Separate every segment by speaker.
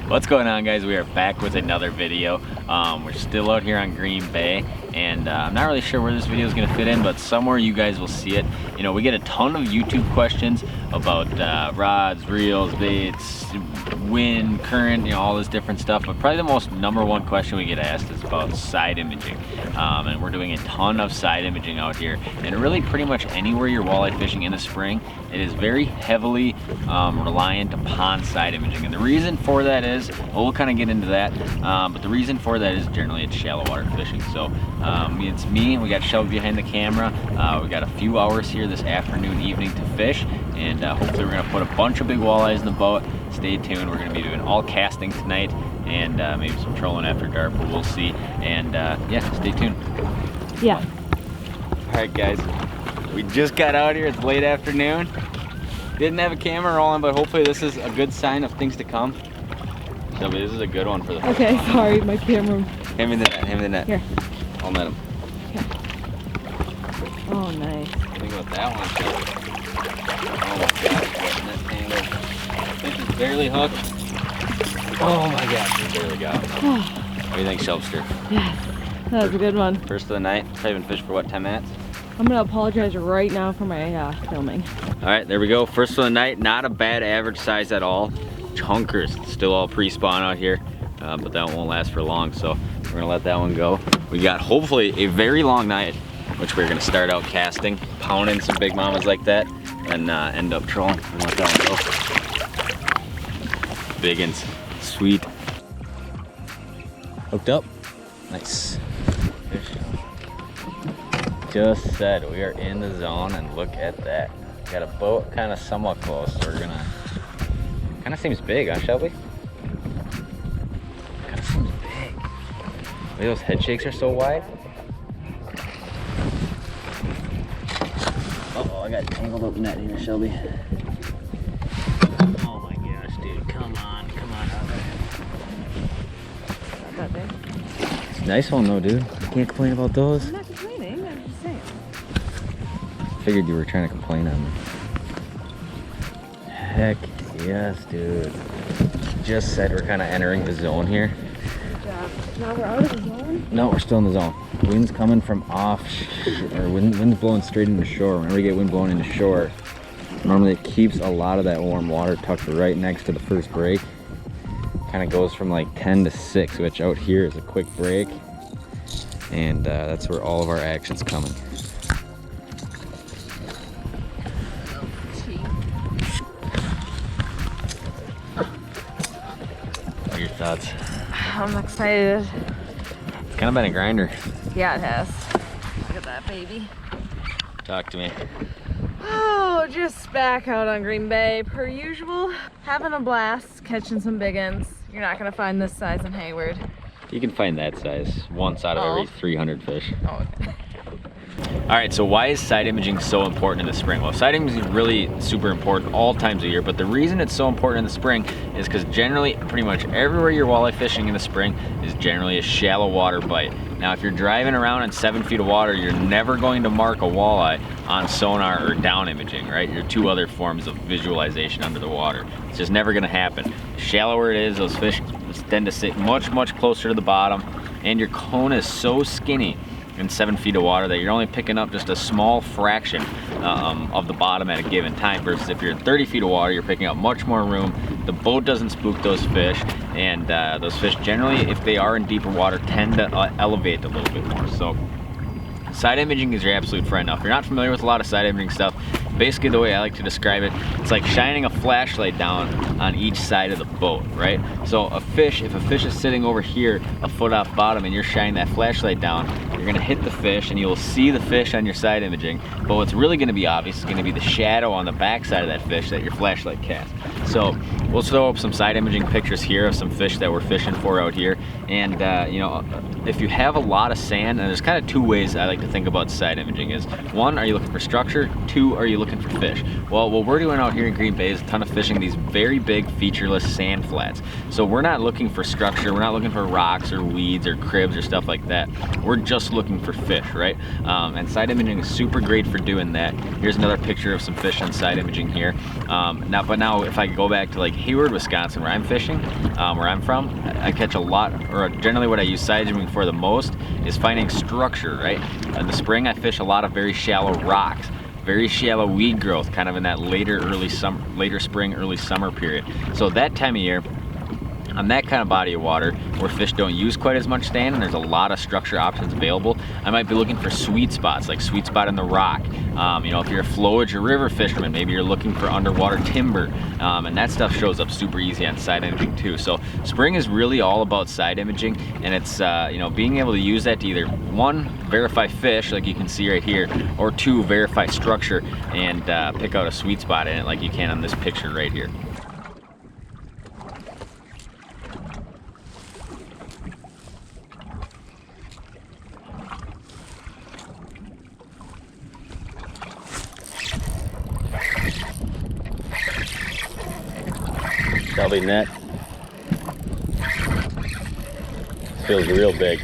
Speaker 1: What's going on, guys? We are back with another video. We're still out here on Green Bay, and I'm not really sure where this video is going to fit in, but somewhere you guys will see it. You know, we get a ton of YouTube questions about rods, reels, baits, wind, current, you know, all this different stuff, but probably the most #1 question we get asked is about side imaging. And we're doing a ton of side imaging out here, and really pretty much anywhere you're walleye fishing in the spring, it is very heavily reliant upon side imaging. And the reason for that is, well, we'll kind of get into that, but the reason for that is generally it's shallow water fishing. So it's me, and we got Shelby behind the camera. We got a few hours here this afternoon, evening to fish, and hopefully we're gonna put a bunch of big walleyes in the boat. Stay tuned, we're gonna be doing all casting tonight, and maybe some trolling after dark, but we'll see. And yeah, stay tuned.
Speaker 2: Yeah.
Speaker 1: All right, guys, we just got out here. It's late afternoon. Didn't have a camera rolling, but hopefully this is a good sign of things to come. Shelby, this is a good one for the first
Speaker 2: Okay,
Speaker 1: one.
Speaker 2: sorry, my camera.
Speaker 1: Hand me the net, hand me the net.
Speaker 2: Here.
Speaker 1: I'll net him.
Speaker 2: Okay. Oh, nice.
Speaker 1: Think about that one, Shelby. Oh my gosh, that net tangle. Fish is barely hooked. Oh my gosh, we barely got it. What do you think, Shelbster?
Speaker 2: Yes, that was a good one.
Speaker 1: First of the night. Probably been fishing for what, 10 minutes?
Speaker 2: I'm gonna apologize right now for my filming.
Speaker 1: All right, there we go. First of the night, not a bad average size at all. Chunkers, still all pre-spawn out here, but that won't last for long, so we're gonna let that one go. We got hopefully a very long night, which we're gonna start out casting, pounding some big mamas like that, and end up trolling and let that one go. Biggins, sweet. Hooked up, nice. Fish. Just said we are in the zone, and look at that. Got a boat kind of somewhat close, so we're gonna, kind of seems big, huh, Shelby? Kind of seems big. Look, those head shakes are so wide. Uh-oh, I got tangled up net here, Shelby. Oh my gosh, dude, come on out there.
Speaker 2: Not that big.
Speaker 1: Nice one though, dude. You can't complain about those.
Speaker 2: I'm not complaining, I'm just saying.
Speaker 1: Figured you were trying to complain on me. Heck yes, dude. Just said we're kind of entering the zone here.
Speaker 2: Good job. Now we're out of the zone?
Speaker 1: No, we're still in the zone. Wind's coming from or wind's blowing straight into shore. Whenever we get wind blowing into shore, normally it keeps a lot of that warm water tucked right next to the first break. Kind of goes from like 10 to 6, which out here is a quick break. And that's where all of our action's coming. What are your thoughts?
Speaker 2: I'm excited.
Speaker 1: It's kind of been a grinder.
Speaker 2: Yeah, it has. Look at that, baby.
Speaker 1: Talk to me.
Speaker 2: Oh, just back out on Green Bay, per usual. Having a blast, catching some big uns. You're not gonna find this size in Hayward.
Speaker 1: You can find that size once out of every 300 fish.
Speaker 2: Oh, okay.
Speaker 1: All right, so why is side imaging so important in the spring? Well, side imaging is really super important all times of year, but the reason it's so important in the spring is because generally, pretty much everywhere you're walleye fishing in the spring is generally a shallow water bite. Now, if you're driving around in 7 feet of water, you're never going to mark a walleye on sonar or down imaging, right? Your two other forms of visualization under the water. It's just never gonna happen. The shallower it is, those fish tend to sit much, much closer to the bottom, and your cone is so skinny in 7 feet of water that you're only picking up just a small fraction of the bottom at a given time, versus if you're in 30 feet of water, you're picking up much more room. The boat doesn't spook those fish, and those fish generally, if they are in deeper water, tend to elevate a little bit more. So side imaging is your absolute friend. Now, if you're not familiar with a lot of side imaging stuff, basically the way I like to describe it, it's like shining a flashlight down on each side of the boat, right? So if a fish is sitting over here a foot off bottom and you're shining that flashlight down, you're gonna hit the fish and you'll see the fish on your side imaging, but what's really gonna be obvious is gonna be the shadow on the back side of that fish that your flashlight casts. So we'll throw up some side imaging pictures here of some fish that we're fishing for out here, and you know, if you have a lot of sand, and there's kind of two ways I like to think about side imaging is, one, are you looking for structure? Two, are you looking for fish? Well, what we're doing out here in Green Bay is a ton of fishing these very big featureless sand flats. So we're not looking for structure, we're not looking for rocks or weeds or cribs or stuff like that. We're just looking for fish, right? And side imaging is super great for doing that. Here's another picture of some fish on side imaging here. Now if I go back to like Hayward, Wisconsin, where I'm fishing, where I'm from, I catch a lot, or generally what I use side imaging for the most is finding structure, right? In the spring, I fish a lot of very shallow rocks, very shallow weed growth, kind of in that later spring, early summer period. So that time of year, on that kind of body of water where fish don't use quite as much sand and there's a lot of structure options available, I might be looking for sweet spots, like sweet spot in the rock. You know, if you're a flowage or river fisherman, maybe you're looking for underwater timber, and that stuff shows up super easy on side imaging too. So spring is really all about side imaging, and it's you know, being able to use that to either, one, verify fish like you can see right here, or two, verify structure and pick out a sweet spot in it like you can on this picture right here. Probably net. Feels real big.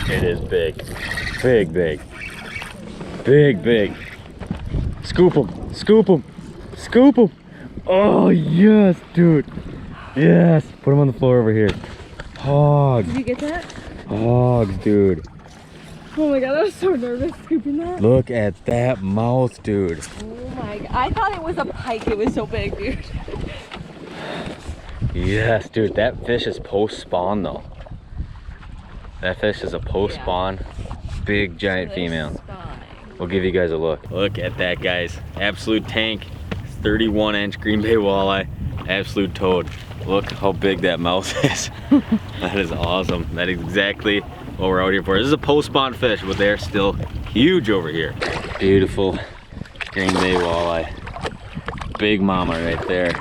Speaker 1: It is big. Big, big. Big, big. Scoop him. Scoop him. Scoop him. Oh, yes, dude. Yes. Put him on the floor over here. Hogs.
Speaker 2: Did you get that?
Speaker 1: Hogs, dude.
Speaker 2: Oh my god, I was so nervous scooping that.
Speaker 1: Look at that mouth, dude.
Speaker 2: Oh my god, I thought it was a pike, it was so big, dude.
Speaker 1: Yes, dude, that fish is post-spawn though. That fish is a post-spawn, big giant female. We'll give you guys a look. Look at that, guys. Absolute tank, 31-inch Green Bay walleye, absolute toad. Look how big that mouth is. That is awesome. That is exactly what we're out here for. This is a post-spawn fish, but they're still huge over here. Beautiful Green Bay walleye. Big mama right there.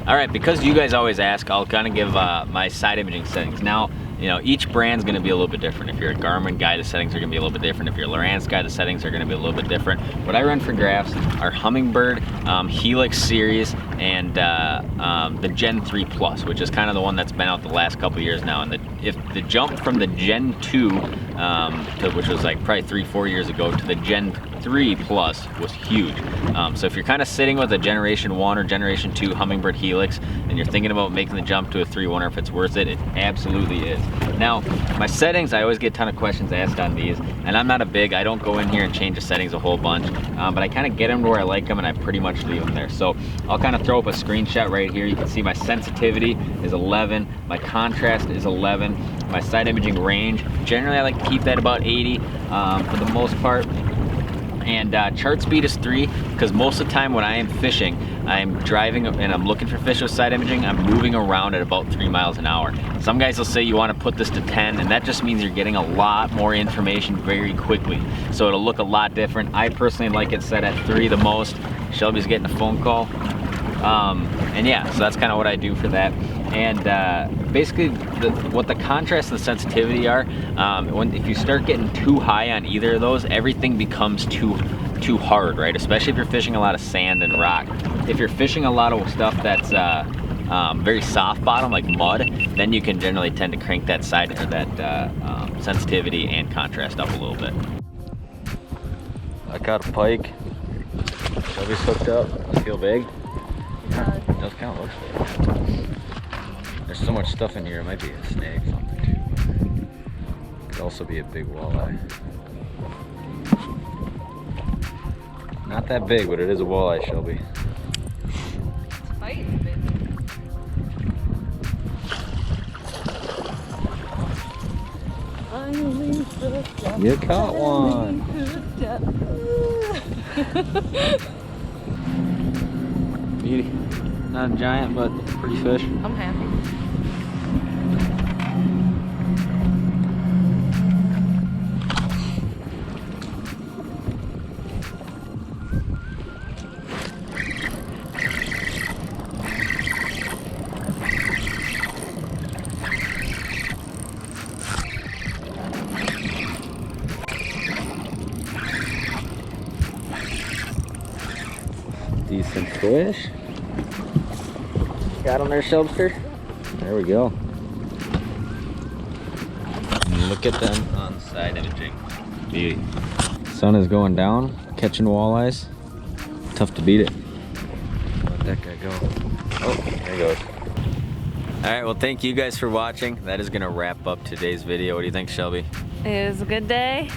Speaker 1: All right, because you guys always ask, I'll kind of give my side imaging settings. Now, you know, each brand's gonna be a little bit different. If you're a Garmin guy, the settings are gonna be a little bit different. If you're a Lowrance guy, the settings are gonna be a little bit different. What I run for graphs are Humminbird, Helix series, and the Gen 3 Plus, which is kind of the one that's been out the last couple years now. And if the jump from the Gen 2, which was like probably 3-4 years ago, to the Gen 3 Plus was huge. So if you're kind of sitting with a Generation 1 or Generation 2 Humminbird Helix, and you're thinking about making the jump to a 3, wonder if it's worth it, it absolutely is. Now, my settings, I always get a ton of questions asked on these, and I'm not I don't go in here and change the settings a whole bunch, but I kind of get them to where I like them, and I pretty much leave them there. So I'll kind of throw up a screenshot right here. You can see my sensitivity is 11, my contrast is 11, my side imaging range, generally I like to keep that about 80 for the most part. And chart speed is 3, because most of the time when I am fishing, I'm driving and I'm looking for fish with side imaging, I'm moving around at about 3 miles an hour. Some guys will say you want to put this to 10, and that just means you're getting a lot more information very quickly. So it'll look a lot different. I personally like it set at 3 the most. Shelby's getting a phone call. And yeah, so that's kind of what I do for that. And basically what the contrast and the sensitivity are, if you start getting too high on either of those, everything becomes too hard, right? Especially if you're fishing a lot of sand and rock. If you're fishing a lot of stuff that's very soft bottom, like mud, then you can generally tend to crank that side or that sensitivity and contrast up a little bit. I caught a pike. Shelby's hooked up. Does it feel big? It does kind of look big. There's so much stuff in here, it might be a snag something too. Could also be a big walleye. Not that big, but it is a walleye, Shelby.
Speaker 2: It's fighting, baby.
Speaker 1: You caught one. Beauty. Not a giant, but pretty fish.
Speaker 2: I'm happy.
Speaker 1: fish. Got him there, Shelbster. There we go. And look at them on side imaging. Beauty. Sun is going down, catching walleyes. Tough to beat it. Let that guy go. Oh, there he goes. All right, well, thank you guys for watching. That is gonna wrap up today's video. What do you think, Shelby?
Speaker 2: It was a good day.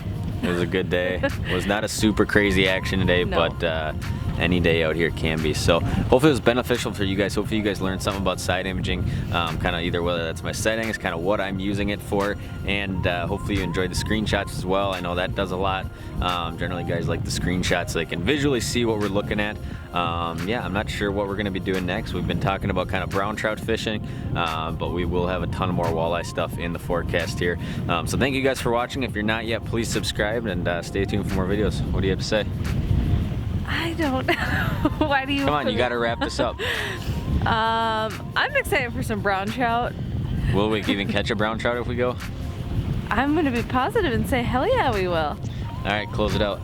Speaker 1: It was a good day. It was not a super crazy action today,
Speaker 2: No.
Speaker 1: but any day out here can be. So hopefully it was beneficial for you guys. Hopefully you guys learned something about side imaging, kind of either whether that's my settings, kind of what I'm using it for, and hopefully you enjoyed the screenshots as well. I know that does a lot. Generally guys like the screenshots so they can visually see what we're looking at. Yeah, I'm not sure what we're gonna be doing next. We've been talking about kind of brown trout fishing, but we will have a ton more walleye stuff in the forecast here. So thank you guys for watching. If you're not yet, please subscribe and stay tuned for more videos. What do you have to say?
Speaker 2: I don't know. Why do you?
Speaker 1: Come on, you gotta wrap this up.
Speaker 2: I'm excited for some brown trout.
Speaker 1: Will we even catch a brown trout if we go?
Speaker 2: I'm gonna be positive and say hell yeah we will.
Speaker 1: All right, close it out.